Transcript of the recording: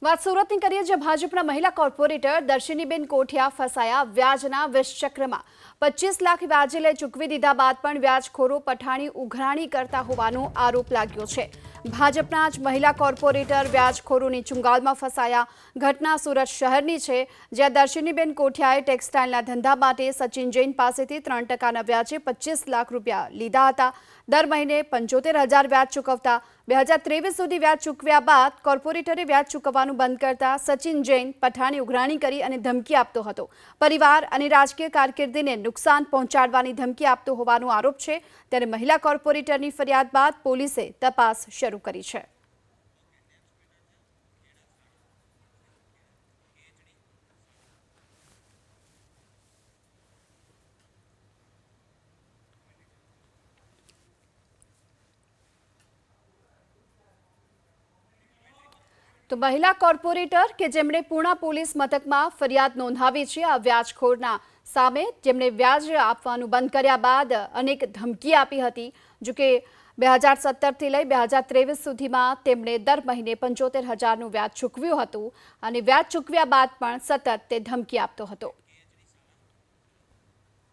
વાત સુરતની કરીએ, જે ભાજપના મહિલા કોર્પોરેટર દર્શિનીબેન કોઠિયા ફસાયા વ્યાજના વિષચક્રમાં। 25 લાખ વ્યાજે લઈ ચૂકવી દીધા બાદ પણ વ્યાજખોરો પઠાણી ઉઘરાણી કરતા હોવાનો આરોપ લાગ્યો છે। ભાજપના જ મહિલા કોર્પોરેટર વ્યાજખોરોની ચુંગાલમાં ફસાયા। ઘટના સુરત શહેરની છે, જ્યાં દર્શિનીબેન કોઠિયાએ ટેક્સટાઇલના ધંધા માટે સચિન જૈન પાસેથી 3% વ્યાજે 25 લાખ રૂપિયા લીધા હતા। દર મહિને 75,000 વ્યાજ ચૂકવતા 2023 સુધી વ્યાજ ચૂકવ્યા બાદ કોર્પોરેટરે વ્યાજ ચૂકવવાનું બંધ કરતા સચિન જૈન પઠાણી ઉઘરાણી કરી અને ધમકી આપતો હતો। પરિવાર અને રાજકીય કારકિર્દીને નુકસાન પહોંચાડવાની ધમકી આપતો હોવાનો આરોપ છે। ત્યારે મહિલા કોર્પોરેટરની ફરિયાદ બાદ પોલીસે તપાસ શરૂ કરી છે। તો મહિલા કોર્પોરેટર કે જેમણે પૂર્ણા પોલીસ મથકમાં ફરિયાદ નોંધાવી છે આ વ્યાજખોરના સામે, જેમણે વ્યાજ આપવાનું બંધ કર્યા બાદ અનેક ધમકી આપી હતી। જો કે 2017થી લઈ 2023 સુધીમાં તેમણે દર મહિને 75,000નું વ્યાજ ચૂકવ્યું હતું અને વ્યાજ ચૂકવ્યા બાદ પણ સતત તે ધમકી આપતો હતો।